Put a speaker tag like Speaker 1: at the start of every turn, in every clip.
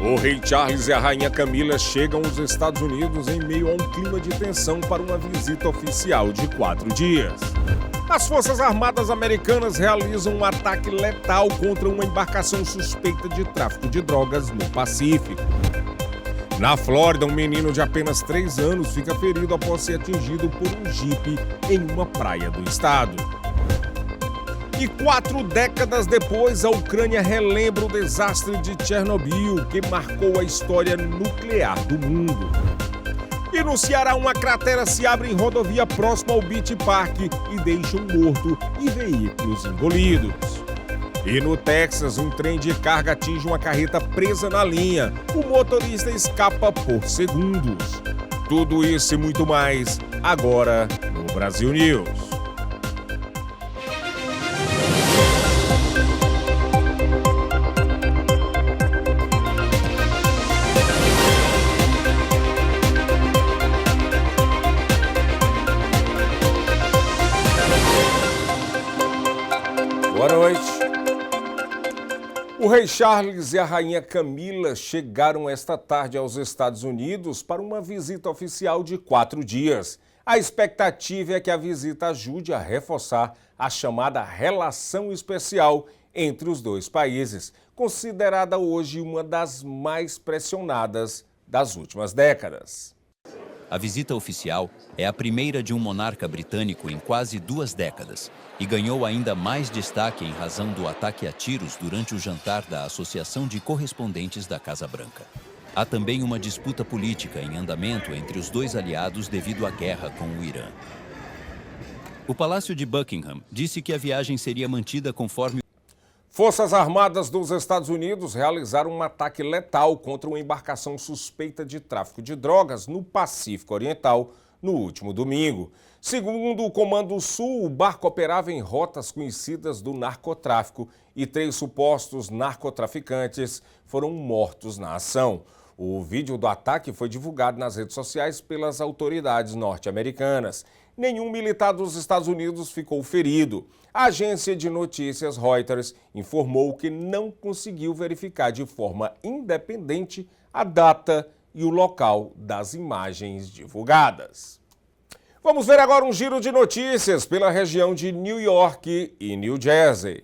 Speaker 1: O rei Charles e a rainha Camila chegam aos Estados Unidos em meio a um clima de tensão para uma visita oficial de 4 dias. As Forças Armadas Americanas realizam um ataque letal contra uma embarcação suspeita de tráfico de drogas no Pacífico. Na Flórida, um menino de apenas 3 anos fica ferido após ser atingido por um jipe em uma praia do estado. E 4 décadas depois, a Ucrânia relembra o desastre de Chernobyl, que marcou a história nuclear do mundo. E no Ceará, uma cratera se abre em rodovia próxima ao Beach Park e deixa um morto e veículos engolidos. E no Texas, um trem de carga atinge uma carreta presa na linha. O motorista escapa por segundos. Tudo isso e muito mais, agora no Brasil News. Boa noite. O rei Charles e a rainha Camila chegaram esta tarde aos Estados Unidos para uma visita oficial de 4 dias. A expectativa é que a visita ajude a reforçar a chamada relação especial entre os dois países, considerada hoje uma das mais pressionadas das últimas décadas.
Speaker 2: A visita oficial é a primeira de um monarca britânico em quase 2 décadas e ganhou ainda mais destaque em razão do ataque a tiros durante o jantar da Associação de Correspondentes da Casa Branca. Há também uma disputa política em andamento entre os dois aliados devido à guerra com o Irã. O Palácio de Buckingham disse que a viagem seria mantida conforme...
Speaker 1: Forças Armadas dos Estados Unidos realizaram um ataque letal contra uma embarcação suspeita de tráfico de drogas no Pacífico Oriental no último domingo. Segundo o Comando Sul, o barco operava em rotas conhecidas do narcotráfico e 3 supostos narcotraficantes foram mortos na ação. O vídeo do ataque foi divulgado nas redes sociais pelas autoridades norte-americanas. Nenhum militar dos Estados Unidos ficou ferido. A agência de notícias Reuters informou que não conseguiu verificar de forma independente a data e o local das imagens divulgadas. Vamos ver agora um giro de notícias pela região de New York e New Jersey.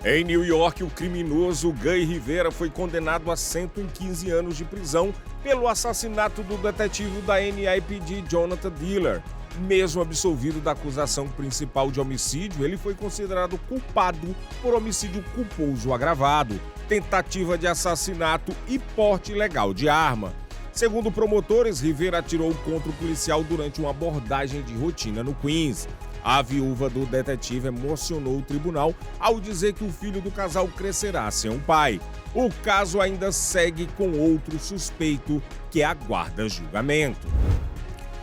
Speaker 1: Em New York, o criminoso Guy Rivera foi condenado a 115 anos de prisão pelo assassinato do detetive da NYPD Jonathan Diller. Mesmo absolvido da acusação principal de homicídio, ele foi considerado culpado por homicídio culposo agravado, tentativa de assassinato e porte ilegal de arma. Segundo promotores, Rivera atirou contra o policial durante uma abordagem de rotina no Queens. A viúva do detetive emocionou o tribunal ao dizer que o filho do casal crescerá sem um pai. O caso ainda segue com outro suspeito que aguarda julgamento.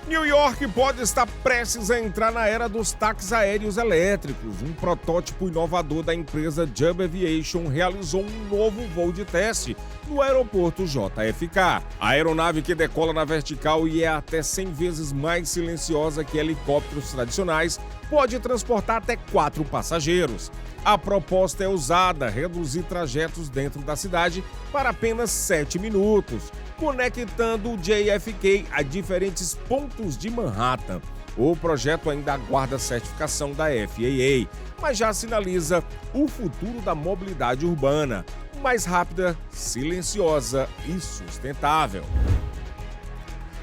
Speaker 1: New York pode estar prestes a entrar na era dos táxis aéreos elétricos. Um protótipo inovador da empresa Jub Aviation realizou um novo voo de teste no aeroporto JFK. A aeronave, que decola na vertical e é até 100 vezes mais silenciosa que helicópteros tradicionais, pode transportar até 4 passageiros. A proposta é ousada: reduzir trajetos dentro da cidade para apenas 7 minutos, conectando o JFK a diferentes pontos de Manhattan. O projeto ainda aguarda a certificação da FAA, mas já sinaliza o futuro da mobilidade urbana, mais rápida, silenciosa e sustentável.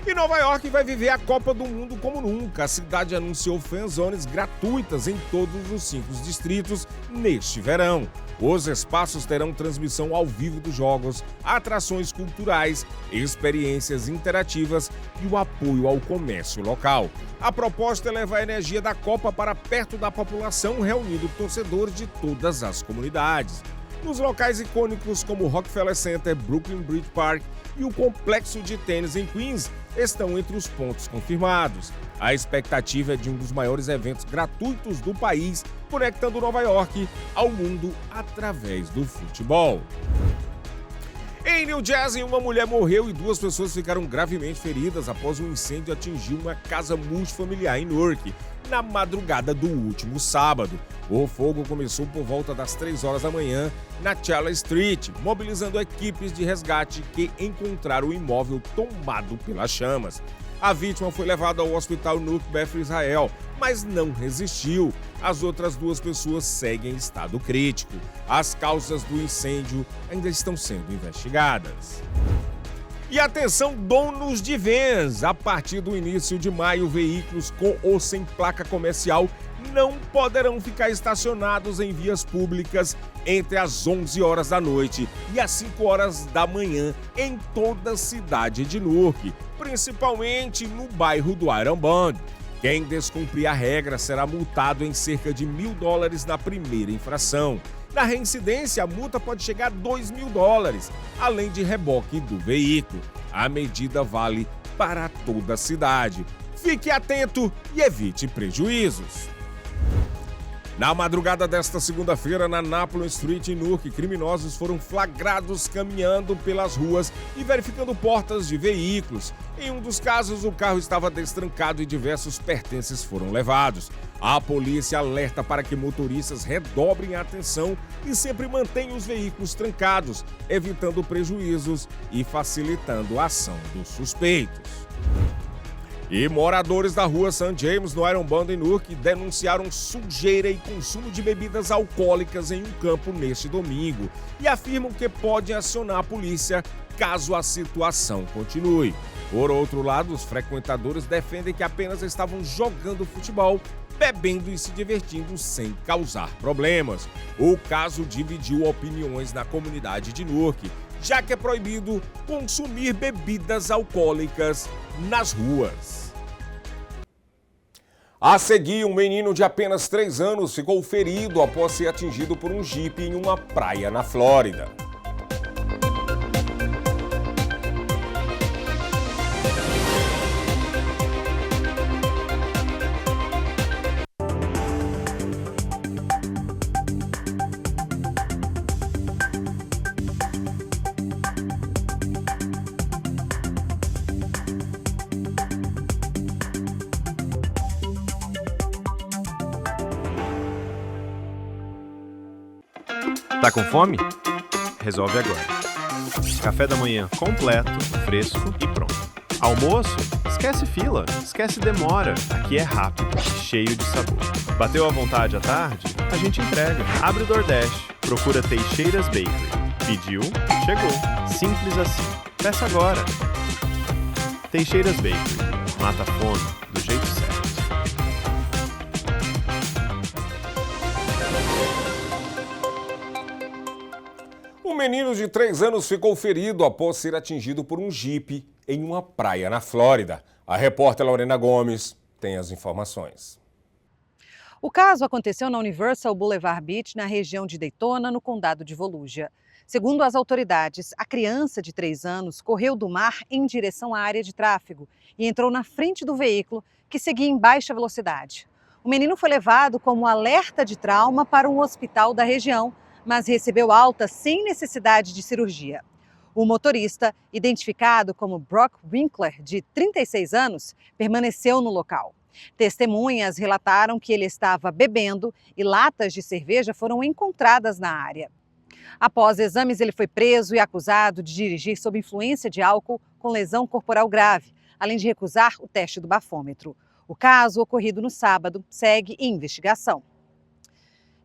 Speaker 1: E Nova York vai viver a Copa do Mundo como nunca. A cidade anunciou fan zones gratuitas em todos os 5 distritos neste verão. Os espaços terão transmissão ao vivo dos jogos, atrações culturais, experiências interativas e o apoio ao comércio local. A proposta é levar a energia da Copa para perto da população, reunindo torcedores de todas as comunidades. Nos locais icônicos como o Rockefeller Center, Brooklyn Bridge Park e o complexo de tênis em Queens estão entre os pontos confirmados. A expectativa é de um dos maiores eventos gratuitos do país, conectando Nova York ao mundo através do futebol. Em New Jersey, uma mulher morreu e 2 pessoas ficaram gravemente feridas após um incêndio atingir uma casa multifamiliar em Newark. na madrugada do último sábado. O fogo começou por volta das 3 horas da manhã na Charles Street, mobilizando equipes de resgate que encontraram o imóvel tomado pelas chamas. A vítima foi levada ao hospital Nuke Beth Israel, mas não resistiu. As outras 2 pessoas seguem em estado crítico. As causas do incêndio ainda estão sendo investigadas. E atenção, donos de vans! A partir do início de maio, veículos com ou sem placa comercial não poderão ficar estacionados em vias públicas entre as 11 horas da noite e as 5 horas da manhã em toda a cidade de Newark, principalmente no bairro do Iron Bond. Quem descumprir a regra será multado em cerca de $1.000 na primeira infração. Na reincidência, a multa pode chegar a $2.000, além de reboque do veículo. A medida vale para toda a cidade. Fique atento e evite prejuízos. Na madrugada desta segunda-feira, na Napoleon Street, em Newark, criminosos foram flagrados caminhando pelas ruas e verificando portas de veículos. Em um dos casos, o carro estava destrancado e diversos pertences foram levados. A polícia alerta para que motoristas redobrem a atenção e sempre mantenham os veículos trancados, evitando prejuízos e facilitando a ação dos suspeitos. E moradores da rua St. James, no Iron Bond, em Newark, denunciaram sujeira e consumo de bebidas alcoólicas em um campo neste domingo e afirmam que podem acionar a polícia caso a situação continue. Por outro lado, os frequentadores defendem que apenas estavam jogando futebol, bebendo e se divertindo sem causar problemas. O caso dividiu opiniões na comunidade de Newark, já que é proibido consumir bebidas alcoólicas nas ruas. A seguir, um menino de apenas 3 anos ficou ferido após ser atingido por um jipe em uma praia na Flórida.
Speaker 3: Tá com fome? Resolve agora. Café da manhã completo, fresco e pronto. Almoço? Esquece fila, esquece demora. Aqui é rápido, cheio de sabor. Bateu à vontade à tarde? A gente entrega. Abre o DoorDash, procura Teixeiras Bakery. Pediu? Chegou. Simples assim. Peça agora. Teixeiras Bakery. Mata a fome do jeito certo.
Speaker 1: Um menino de 3 anos ficou ferido após ser atingido por um jipe em uma praia na Flórida. A repórter Lorena Gomes tem as informações.
Speaker 4: O caso aconteceu na Universal Boulevard Beach, na região de Daytona, no condado de Volusia. Segundo as autoridades, a criança de 3 anos correu do mar em direção à área de tráfego e entrou na frente do veículo, que seguia em baixa velocidade. O menino foi levado como alerta de trauma para um hospital da região, mas recebeu alta sem necessidade de cirurgia. O motorista, identificado como Brock Winkler, de 36 anos, permaneceu no local. Testemunhas relataram que ele estava bebendo e latas de cerveja foram encontradas na área. Após exames, ele foi preso e acusado de dirigir sob influência de álcool com lesão corporal grave, além de recusar o teste do bafômetro. O caso, ocorrido no sábado, segue em investigação.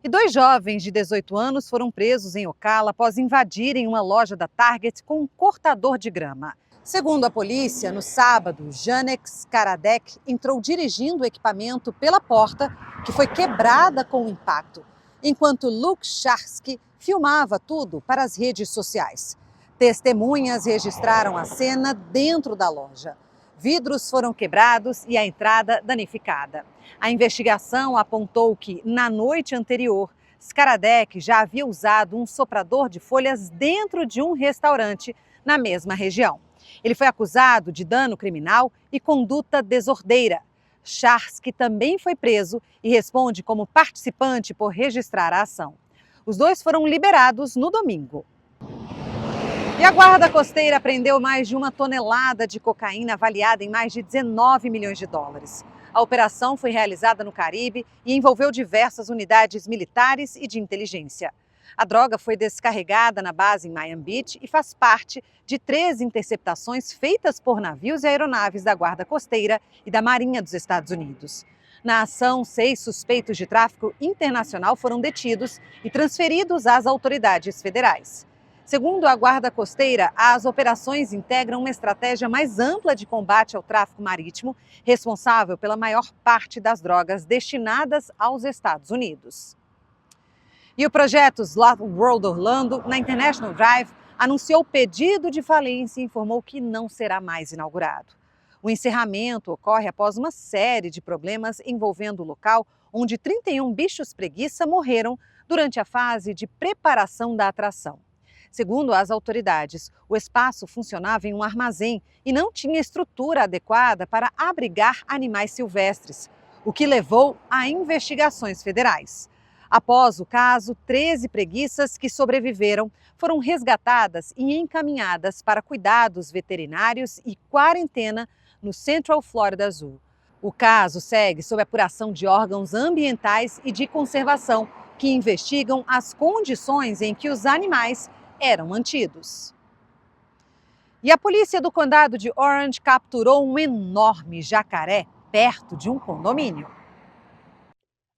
Speaker 4: E 2 jovens de 18 anos foram presos em Ocala após invadirem uma loja da Target com um cortador de grama. Segundo a polícia, no sábado, Janek Skaradek entrou dirigindo o equipamento pela porta, que foi quebrada com o impacto, enquanto Luke Charsky filmava tudo para as redes sociais. Testemunhas registraram a cena dentro da loja. Vidros foram quebrados e a entrada danificada. A investigação apontou que, na noite anterior, Skaradek já havia usado um soprador de folhas dentro de um restaurante na mesma região. Ele foi acusado de dano criminal e conduta desordeira. Charsky também foi preso e responde como participante por registrar a ação. Os 2 foram liberados no domingo. E a Guarda Costeira apreendeu mais de 1 tonelada de cocaína avaliada em mais de $19 milhões. A operação foi realizada no Caribe e envolveu diversas unidades militares e de inteligência. A droga foi descarregada na base em Miami Beach e faz parte de 13 interceptações feitas por navios e aeronaves da Guarda Costeira e da Marinha dos Estados Unidos. Na ação, 6 suspeitos de tráfico internacional foram detidos e transferidos às autoridades federais. Segundo a Guarda Costeira, as operações integram uma estratégia mais ampla de combate ao tráfico marítimo, responsável pela maior parte das drogas destinadas aos Estados Unidos. E o projeto Slot World Orlando, na International Drive, anunciou pedido de falência e informou que não será mais inaugurado. O encerramento ocorre após uma série de problemas envolvendo o local, onde 31 bichos preguiça morreram durante a fase de preparação da atração. Segundo as autoridades, o espaço funcionava em um armazém e não tinha estrutura adequada para abrigar animais silvestres, o que levou a investigações federais. Após o caso, 13 preguiças que sobreviveram foram resgatadas e encaminhadas para cuidados veterinários e quarentena no Central Florida Zoo. O caso segue sob apuração de órgãos ambientais e de conservação que investigam as condições em que os animais eram mantidos. E a polícia do condado de Orange capturou um enorme jacaré perto de um condomínio.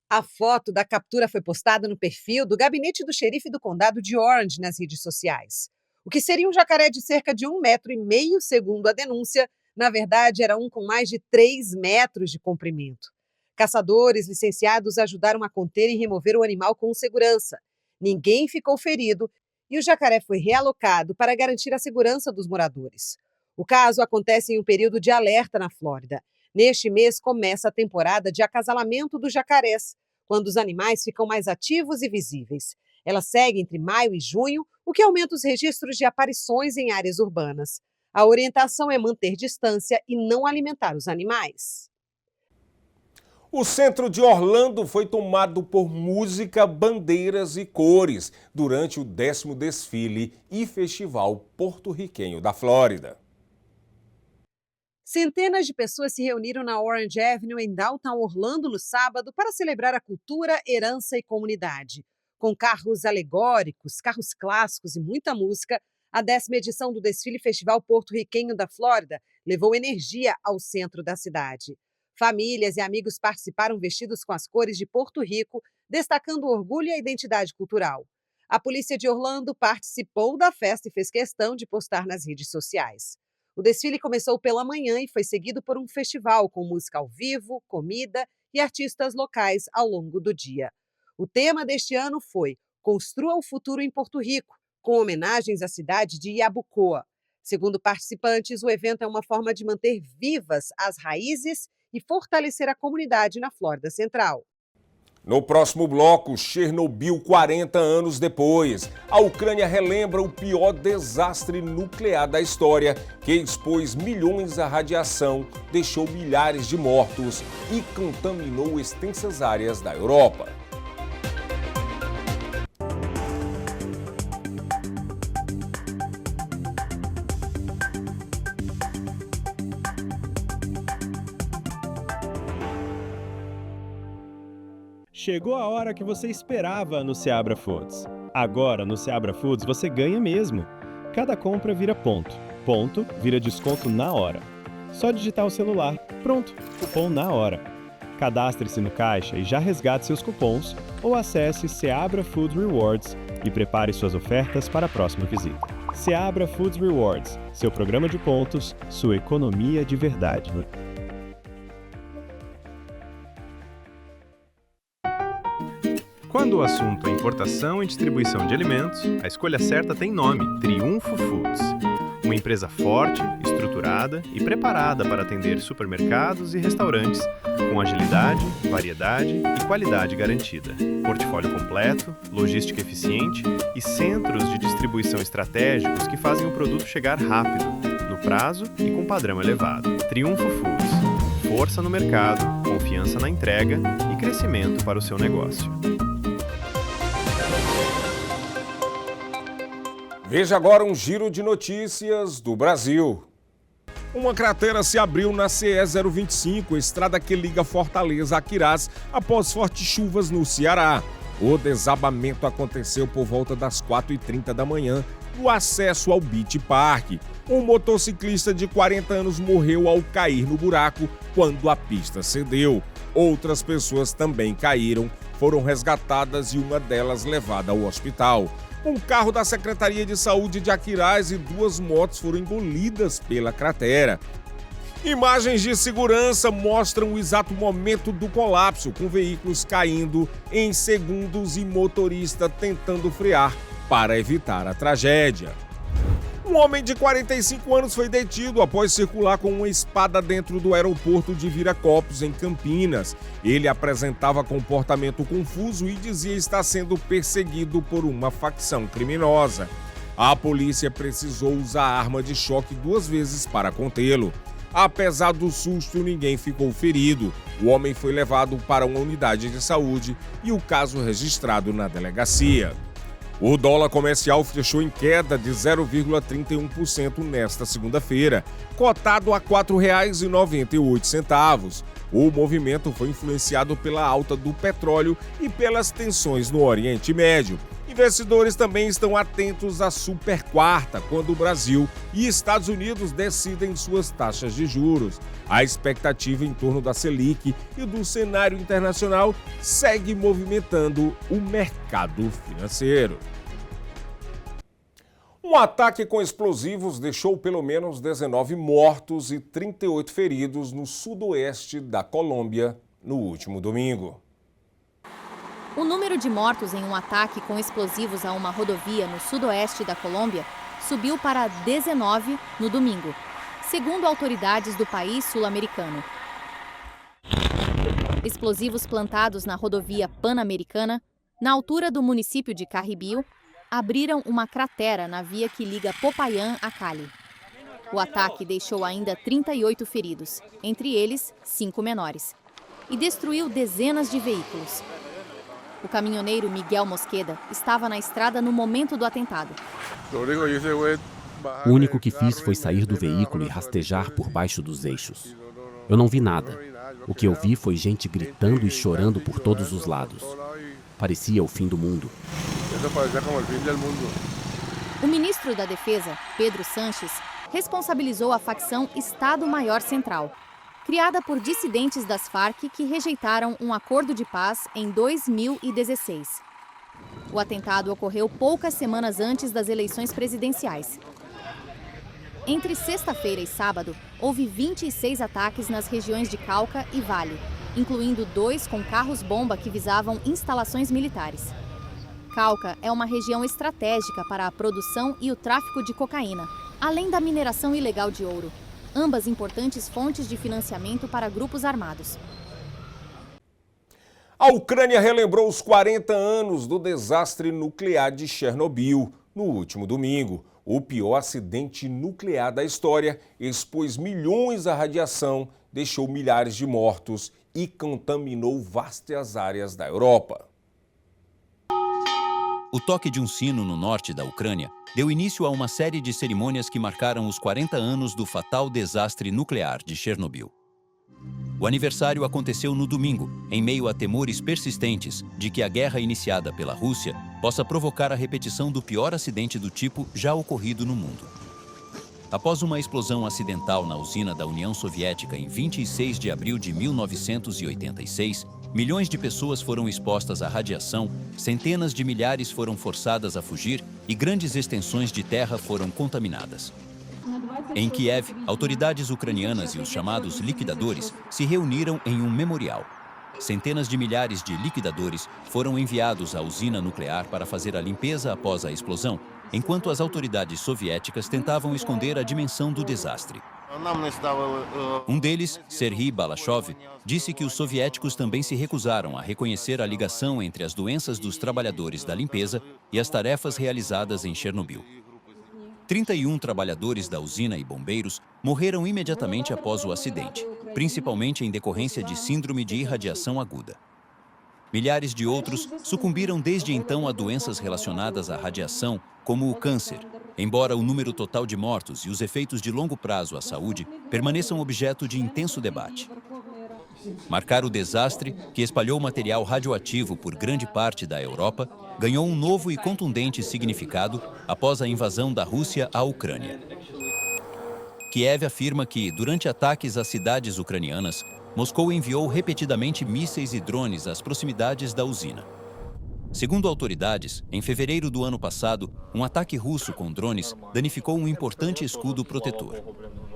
Speaker 4: A foto da captura foi postada no perfil do gabinete do xerife do condado de Orange nas redes sociais. O que seria um jacaré de cerca de 1,5 metros, segundo a denúncia, na verdade era um com mais de 3 metros de comprimento. Caçadores licenciados ajudaram a conter e remover o animal com segurança. Ninguém ficou ferido e o jacaré foi realocado para garantir a segurança dos moradores. O caso acontece em um período de alerta na Flórida. Neste mês começa a temporada de acasalamento dos jacarés, quando os animais ficam mais ativos e visíveis. Ela segue entre maio e junho, o que aumenta os registros de aparições em áreas urbanas. A orientação é manter distância e não alimentar os animais.
Speaker 1: O centro de Orlando foi tomado por música, bandeiras e cores durante o 10º desfile e festival porto-riquenho da Flórida.
Speaker 4: Centenas de pessoas se reuniram na Orange Avenue, em Downtown Orlando, no sábado, para celebrar a cultura, herança e comunidade. Com carros alegóricos, carros clássicos e muita música, a 10ª edição do Desfile Festival Porto-Riquenho da Flórida levou energia ao centro da cidade. Famílias e amigos participaram vestidos com as cores de Porto Rico, destacando o orgulho e a identidade cultural. A polícia de Orlando participou da festa e fez questão de postar nas redes sociais. O desfile começou pela manhã e foi seguido por um festival com música ao vivo, comida e artistas locais ao longo do dia. O tema deste ano foi Construa o Futuro em Porto Rico, com homenagens à cidade de Yabucoa. Segundo participantes, o evento é uma forma de manter vivas as raízes e fortalecer a comunidade na Flórida Central.
Speaker 1: No próximo bloco, Chernobyl 40 anos depois. A Ucrânia relembra o pior desastre nuclear da história, que expôs milhões à radiação, deixou milhares de mortos e contaminou extensas áreas da Europa.
Speaker 3: Chegou a hora que você esperava no Seabra Foods. Agora, no Seabra Foods, você ganha mesmo. Cada compra vira ponto. Ponto vira desconto na hora. Só digitar o celular. Pronto, cupom na hora. Cadastre-se no caixa e já resgate seus cupons ou acesse Seabra Foods Rewards e prepare suas ofertas para a próxima visita. Seabra Foods Rewards, seu programa de pontos, sua economia de verdade. Quando o assunto é importação e distribuição de alimentos, a escolha certa tem nome: Triunfo Foods. Uma empresa forte, estruturada e preparada para atender supermercados e restaurantes com agilidade, variedade e qualidade garantida. Portfólio completo, logística eficiente e centros de distribuição estratégicos que fazem o produto chegar rápido, no prazo e com padrão elevado. Triunfo Foods. Força no mercado, confiança na entrega e crescimento para o seu negócio.
Speaker 1: Veja agora um giro de notícias do Brasil. Uma cratera se abriu na CE 025, estrada que liga Fortaleza a Quirás, após fortes chuvas no Ceará. O desabamento aconteceu por volta das 4h30 da manhã, no acesso ao Beach Park. Um motociclista de 40 anos morreu ao cair no buraco quando a pista cedeu. Outras pessoas também caíram, foram resgatadas e uma delas levada ao hospital. Um carro da Secretaria de Saúde de Aquiraz e 2 motos foram engolidas pela cratera. Imagens de segurança mostram o exato momento do colapso, com veículos caindo em segundos e motorista tentando frear para evitar a tragédia. Um homem de 45 anos foi detido após circular com uma espada dentro do aeroporto de Viracopos, em Campinas. Ele apresentava comportamento confuso e dizia estar sendo perseguido por uma facção criminosa. A polícia precisou usar arma de choque 2 vezes para contê-lo. Apesar do susto, ninguém ficou ferido. O homem foi levado para uma unidade de saúde e o caso registrado na delegacia. O dólar comercial fechou em queda de 0,31% nesta segunda-feira, cotado a R$ 4,98. O movimento foi influenciado pela alta do petróleo e pelas tensões no Oriente Médio. Investidores também estão atentos à super quarta, quando o Brasil e Estados Unidos decidem suas taxas de juros. A expectativa em torno da Selic e do cenário internacional segue movimentando o mercado financeiro. Um ataque com explosivos deixou pelo menos 19 mortos e 38 feridos no sudoeste da Colômbia no último domingo.
Speaker 5: O número de mortos em um ataque com explosivos a uma rodovia no sudoeste da Colômbia subiu para 19 no domingo, segundo autoridades do país sul-americano. Explosivos plantados na rodovia Pan-Americana, na altura do município de Carribio, abriram uma cratera na via que liga Popayán a Cali. O ataque deixou ainda 38 feridos, entre eles 5 menores, e destruiu dezenas de veículos. O caminhoneiro Miguel Mosqueda estava na estrada no momento do atentado.
Speaker 6: O único que fiz foi sair do veículo e rastejar por baixo dos eixos. Eu não vi nada. O que eu vi foi gente gritando e chorando por todos os lados. Parecia o fim do mundo.
Speaker 5: O ministro da Defesa, Pedro Sanches, responsabilizou a facção Estado-Maior Central, criada por dissidentes das Farc que rejeitaram um acordo de paz em 2016. O atentado ocorreu poucas semanas antes das eleições presidenciais. Entre sexta-feira e sábado, houve 26 ataques nas regiões de Cauca e Vale, incluindo 2 com carros-bomba que visavam instalações militares. Cauca é uma região estratégica para a produção e o tráfico de cocaína, além da mineração ilegal de ouro, ambas importantes fontes de financiamento para grupos armados.
Speaker 1: A Ucrânia relembrou os 40 anos do desastre nuclear de Chernobyl no último domingo. O pior acidente nuclear da história expôs milhões à radiação, deixou milhares de mortos e contaminou vastas áreas da Europa.
Speaker 2: O toque de um sino no norte da Ucrânia deu início a uma série de cerimônias que marcaram os 40 anos do fatal desastre nuclear de Chernobyl. O aniversário aconteceu no domingo, em meio a temores persistentes de que a guerra iniciada pela Rússia possa provocar a repetição do pior acidente do tipo já ocorrido no mundo. Após uma explosão acidental na usina da União Soviética em 26 de abril de 1986, milhões de pessoas foram expostas à radiação, centenas de milhares foram forçadas a fugir e grandes extensões de terra foram contaminadas. Em Kiev, autoridades ucranianas e os chamados liquidadores se reuniram em um memorial. Centenas de milhares de liquidadores foram enviados à usina nuclear para fazer a limpeza após a explosão, enquanto as autoridades soviéticas tentavam esconder a dimensão do desastre. Um deles, Serhiy Balashov, disse que os soviéticos também se recusaram a reconhecer a ligação entre as doenças dos trabalhadores da limpeza e as tarefas realizadas em Chernobyl. 31 trabalhadores da usina e bombeiros morreram imediatamente após o acidente, principalmente em decorrência de síndrome de irradiação aguda. Milhares de outros sucumbiram desde então a doenças relacionadas à radiação, como o câncer, embora o número total de mortos e os efeitos de longo prazo à saúde permaneçam objeto de intenso debate. Marcar o desastre, que espalhou material radioativo por grande parte da Europa, ganhou um novo e contundente significado após a invasão da Rússia à Ucrânia. Kiev afirma que, durante ataques às cidades ucranianas, Moscou enviou repetidamente mísseis e drones às proximidades da usina. Segundo autoridades, em fevereiro do ano passado, um ataque russo com drones danificou um importante escudo protetor.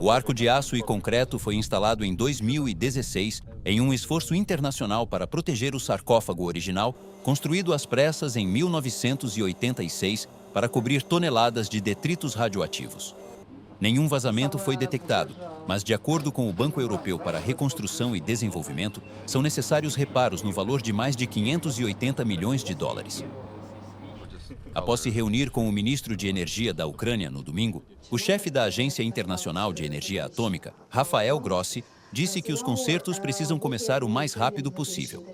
Speaker 2: O arco de aço e concreto foi instalado em 2016 em um esforço internacional para proteger o sarcófago original, construído às pressas em 1986 para cobrir toneladas de detritos radioativos. Nenhum vazamento foi detectado, mas, de acordo com o Banco Europeu para a Reconstrução e Desenvolvimento, são necessários reparos no valor de mais de 580 milhões de dólares. Após se reunir com o ministro de Energia da Ucrânia no domingo, o chefe da Agência Internacional de Energia Atômica, Rafael Grossi, disse que os consertos precisam começar o mais rápido possível.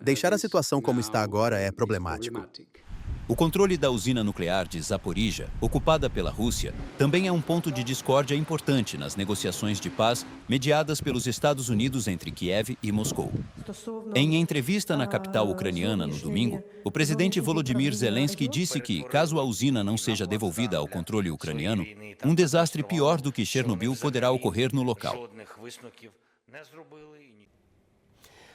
Speaker 7: Deixar a situação como está agora é problemático.
Speaker 2: O controle da usina nuclear de Zaporizhia, ocupada pela Rússia, também é um ponto de discórdia importante nas negociações de paz mediadas pelos Estados Unidos entre Kiev e Moscou. Em entrevista na capital ucraniana no domingo, o presidente Volodymyr Zelensky disse que, caso a usina não seja devolvida ao controle ucraniano, um desastre pior do que Chernobyl poderá ocorrer no local.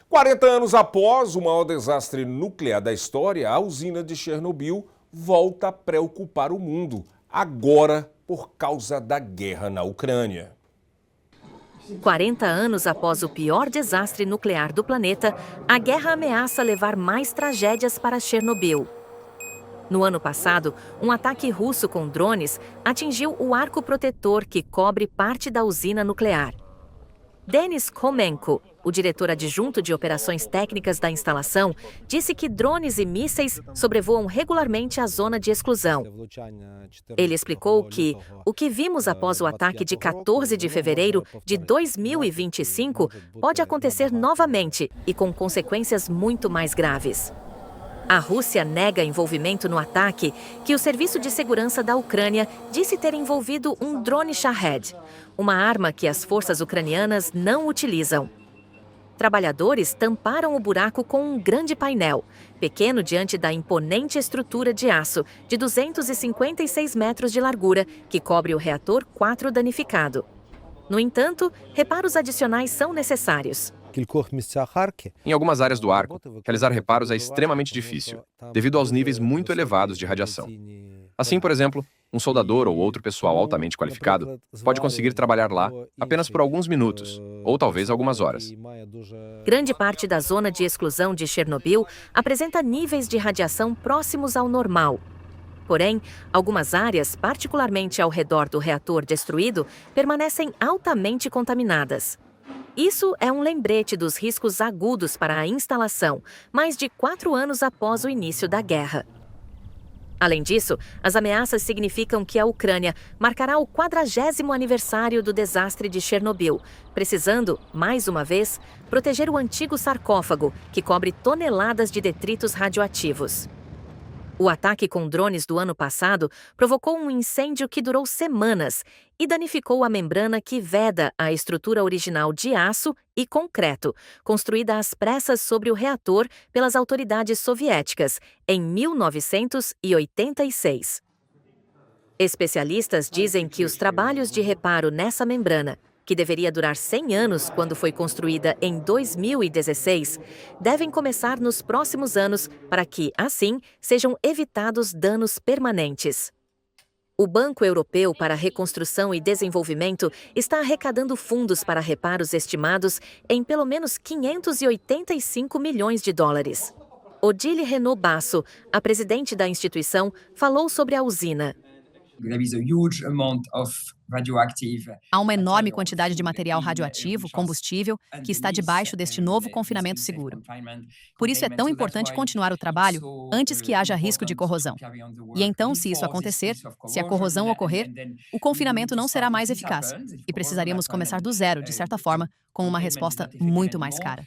Speaker 1: 40 anos após o maior desastre nuclear da história, a usina de Chernobyl volta a preocupar o mundo, agora por causa da guerra na Ucrânia.
Speaker 8: 40 anos após o pior desastre nuclear do planeta, a guerra ameaça levar mais tragédias para Chernobyl. No ano passado, um ataque russo com drones atingiu o arco protetor que cobre parte da usina nuclear. Denis Khomenko, o diretor adjunto de operações técnicas da instalação, disse que drones e mísseis sobrevoam regularmente a zona de exclusão. Ele explicou que o que vimos após o ataque de 14 de fevereiro de 2025 pode acontecer novamente e com consequências muito mais graves. A Rússia nega envolvimento no ataque, que o Serviço de Segurança da Ucrânia disse ter envolvido um drone Shahed, uma arma que as forças ucranianas não utilizam. Trabalhadores tamparam o buraco com um grande painel, pequeno diante da imponente estrutura de aço de 256 metros de largura, que cobre o reator 4 danificado. No entanto, reparos adicionais são necessários.
Speaker 9: Em algumas áreas do arco, realizar reparos é extremamente difícil, devido aos níveis muito elevados de radiação. Assim, por exemplo, um soldador ou outro pessoal altamente qualificado pode conseguir trabalhar lá apenas por alguns minutos, ou talvez algumas horas.
Speaker 8: Grande parte da zona de exclusão de Chernobyl apresenta níveis de radiação próximos ao normal. Porém, algumas áreas, particularmente ao redor do reator destruído, permanecem altamente contaminadas. Isso é um lembrete dos riscos agudos para a instalação, mais de 4 anos após o início da guerra. Além disso, as ameaças significam que a Ucrânia marcará o 40º aniversário do desastre de Chernobyl, precisando, mais uma vez, proteger o antigo sarcófago, que cobre toneladas de detritos radioativos. O ataque com drones do ano passado provocou um incêndio que durou semanas e danificou a membrana que veda a estrutura original de aço e concreto, construída às pressas sobre o reator pelas autoridades soviéticas em 1986. Especialistas dizem que os trabalhos de reparo nessa membrana, que deveria durar 100 anos quando foi construída em 2016, devem começar nos próximos anos para que, assim, sejam evitados danos permanentes. O Banco Europeu para a Reconstrução e Desenvolvimento está arrecadando fundos para reparos estimados em pelo menos 585 milhões de dólares. Odile Renaud Basso, a presidente da instituição, falou sobre a usina.
Speaker 10: Há uma enorme quantidade de material radioativo, combustível, que está debaixo deste novo confinamento seguro. Por isso é tão importante continuar o trabalho antes que haja risco de corrosão. E então, se isso acontecer, se a corrosão ocorrer, o confinamento não será mais eficaz e precisaríamos começar do zero, de certa forma, com uma resposta muito mais cara.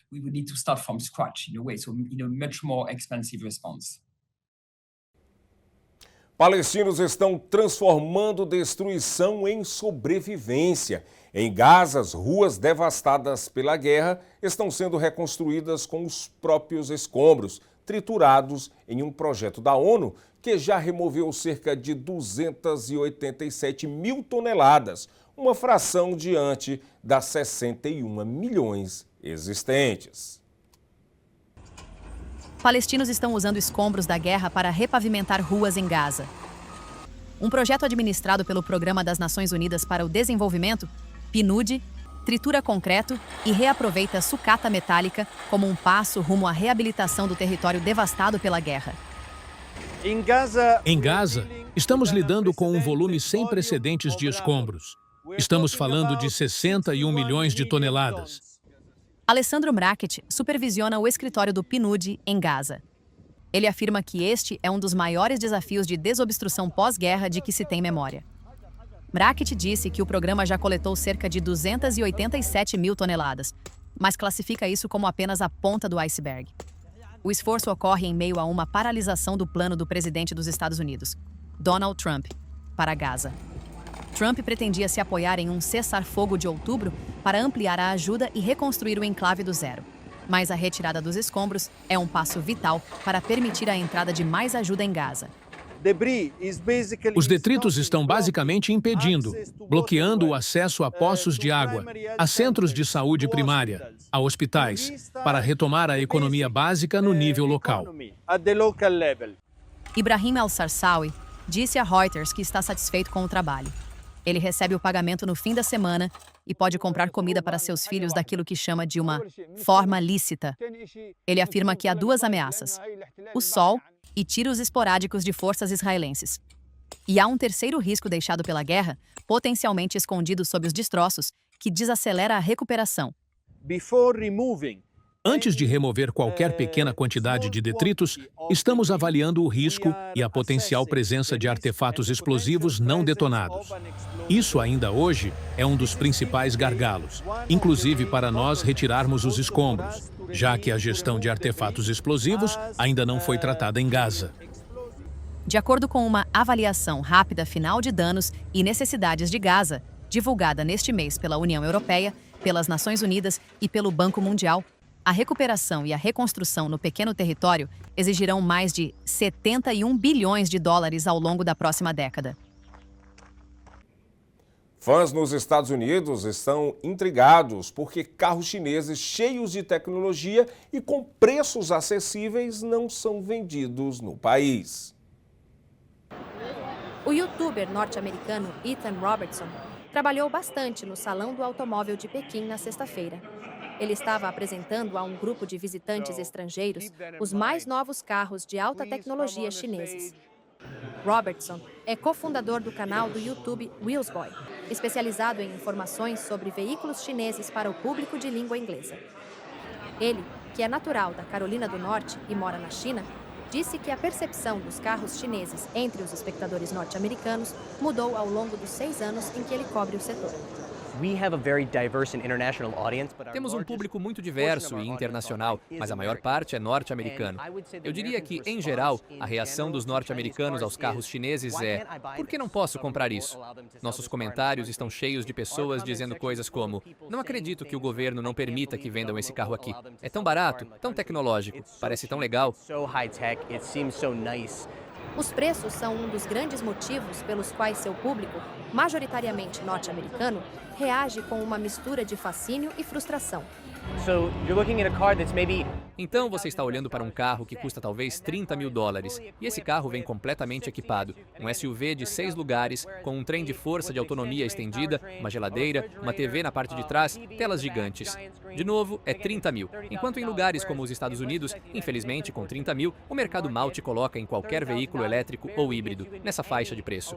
Speaker 1: Palestinos estão transformando destruição em sobrevivência. Em Gaza, as ruas devastadas pela guerra estão sendo reconstruídas com os próprios escombros, triturados em um projeto da ONU que já removeu cerca de 287 mil toneladas, uma fração diante das 61 milhões existentes.
Speaker 10: Palestinos estão usando escombros da guerra para repavimentar ruas em Gaza. Um projeto administrado pelo Programa das Nações Unidas para o Desenvolvimento, PNUD, tritura concreto e reaproveita sucata metálica como um passo rumo à reabilitação do território devastado pela guerra.
Speaker 11: Em Gaza, estamos lidando com um volume sem precedentes de escombros. Estamos falando de 61 milhões de toneladas.
Speaker 10: Alessandro Mraket supervisiona o escritório do PNUD em Gaza. Ele afirma que este é um dos maiores desafios de desobstrução pós-guerra de que se tem memória. Mraket disse que o programa já coletou cerca de 287 mil toneladas, mas classifica isso como apenas a ponta do iceberg. O esforço ocorre em meio a uma paralisação do plano do presidente dos Estados Unidos, Donald Trump, para Gaza. Trump pretendia se apoiar em um cessar-fogo de outubro para ampliar a ajuda e reconstruir o enclave do zero. Mas a retirada dos escombros é um passo vital para permitir a entrada de mais ajuda em Gaza.
Speaker 11: Os detritos estão basicamente impedindo, bloqueando o acesso a poços de água, a centros de saúde primária, a hospitais, para retomar a economia básica no nível local.
Speaker 10: Ibrahim Al-Sarsawi disse a Reuters que está satisfeito com o trabalho. Ele recebe o pagamento no fim da semana e pode comprar comida para seus filhos daquilo que chama de uma forma lícita. Ele afirma que há duas ameaças: o sol e tiros esporádicos de forças israelenses. E há um terceiro risco deixado pela guerra, potencialmente escondido sob os destroços, que desacelera a recuperação.
Speaker 11: Antes de remover qualquer pequena quantidade de detritos, estamos avaliando o risco e a potencial presença de artefatos explosivos não detonados. Isso ainda hoje é um dos principais gargalos, inclusive para nós retirarmos os escombros, já que a gestão de artefatos explosivos ainda não foi tratada em Gaza.
Speaker 10: De acordo com uma avaliação rápida final de danos e necessidades de Gaza, divulgada neste mês pela União Europeia, pelas Nações Unidas e pelo Banco Mundial, a recuperação e a reconstrução no pequeno território exigirão mais de 71 bilhões de dólares ao longo da próxima década.
Speaker 1: Fãs nos Estados Unidos estão intrigados porque carros chineses cheios de tecnologia e com preços acessíveis não são vendidos no país.
Speaker 5: O youtuber norte-americano Ethan Robertson trabalhou bastante no Salão do Automóvel de Pequim na sexta-feira. Ele estava apresentando a um grupo de visitantes estrangeiros os mais novos carros de alta tecnologia chineses. Robertson é cofundador do canal do YouTube Wheelsboy, especializado em informações sobre veículos chineses para o público de língua inglesa. Ele, que é natural da Carolina do Norte e mora na China, disse que a percepção dos carros chineses entre os espectadores norte-americanos mudou ao longo dos 6 anos em que ele cobre o setor.
Speaker 12: Temos um público muito diverso e internacional, mas a maior parte é norte-americano. Eu diria que, em geral, a reação dos norte-americanos aos carros chineses é: por que não posso comprar isso? Nossos comentários estão cheios de pessoas dizendo coisas como: não acredito que o governo não permita que vendam esse carro aqui. É tão barato, tão tecnológico, parece tão legal.
Speaker 5: Os preços são um dos grandes motivos pelos quais seu público, majoritariamente norte-americano, reage com uma mistura de fascínio e frustração.
Speaker 12: Então você está olhando para um carro que custa talvez $30 mil, e esse carro vem completamente equipado. Um SUV de 6 lugares, com um trem de força de autonomia estendida, uma geladeira, uma TV na parte de trás, telas gigantes. De novo, é 30 mil. Enquanto em lugares como os Estados Unidos, infelizmente com 30 mil, o mercado mal te coloca em qualquer veículo elétrico ou híbrido, nessa faixa de preço.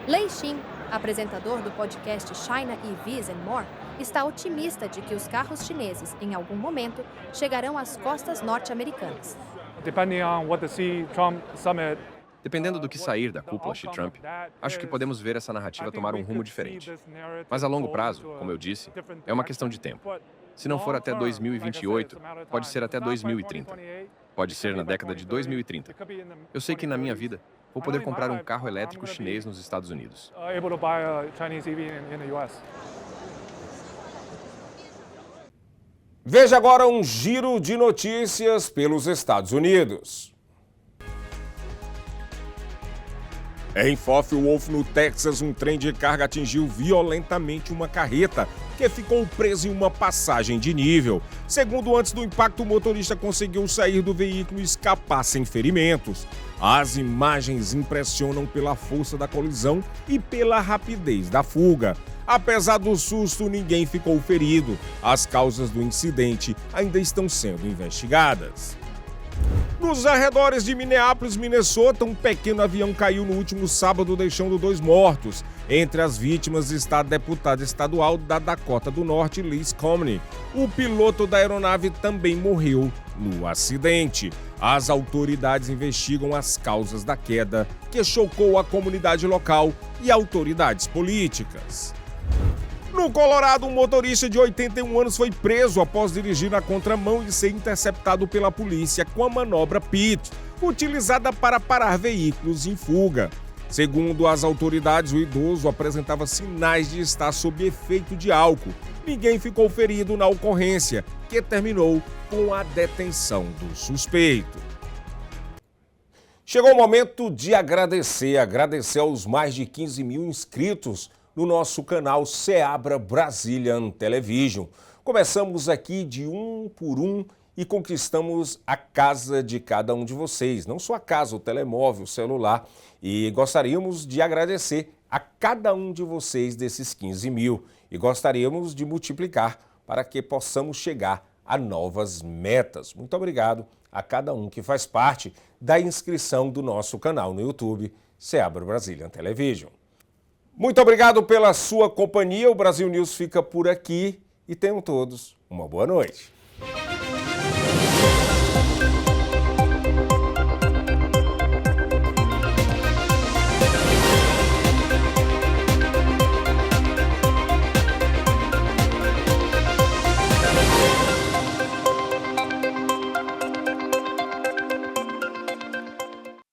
Speaker 5: Lei Xin, apresentador do podcast China EVs and More, está otimista de que os carros chineses, em algum momento, chegarão às costas norte-americanas.
Speaker 9: Dependendo do que sair da cúpula Xi-Trump, acho que podemos ver essa narrativa tomar um rumo diferente. Mas a longo prazo, como eu disse, é uma questão de tempo. Se não for até 2028, pode ser até 2030. Pode ser na década de 2030. Eu sei que na minha vida vou poder comprar um carro elétrico chinês nos Estados Unidos.
Speaker 1: Veja agora um giro de notícias pelos Estados Unidos. Em Fort Worth, no Texas, um trem de carga atingiu violentamente uma carreta que ficou preso em uma passagem de nível. Segundo, antes do impacto, o motorista conseguiu sair do veículo e escapar sem ferimentos. As imagens impressionam pela força da colisão e pela rapidez da fuga. Apesar do susto, ninguém ficou ferido. As causas do incidente ainda estão sendo investigadas. Nos arredores de Minneapolis, Minnesota, um pequeno avião caiu no último sábado, deixando 2 mortos. Entre as vítimas está a deputada estadual da Dakota do Norte, Liz Cheney. O piloto da aeronave também morreu no acidente. As autoridades investigam as causas da queda, que chocou a comunidade local e autoridades políticas. No Colorado, um motorista de 81 anos foi preso após dirigir na contramão e ser interceptado pela polícia com a manobra PIT, utilizada para parar veículos em fuga. Segundo as autoridades, o idoso apresentava sinais de estar sob efeito de álcool. Ninguém ficou ferido na ocorrência, que terminou com a detenção do suspeito. Chegou o momento de agradecer aos mais de 15 mil inscritos no nosso canal Seabra Brazilian Television. Começamos aqui de um por um e conquistamos a casa de cada um de vocês, não só a casa, o telemóvel, o celular. E gostaríamos de agradecer a cada um de vocês desses 15 mil e gostaríamos de multiplicar para que possamos chegar a novas metas. Muito obrigado a cada um que faz parte da inscrição do nosso canal no YouTube, Seabra Brazilian Television. Muito obrigado pela sua companhia, o Brasil News fica por aqui e tenham todos uma boa noite.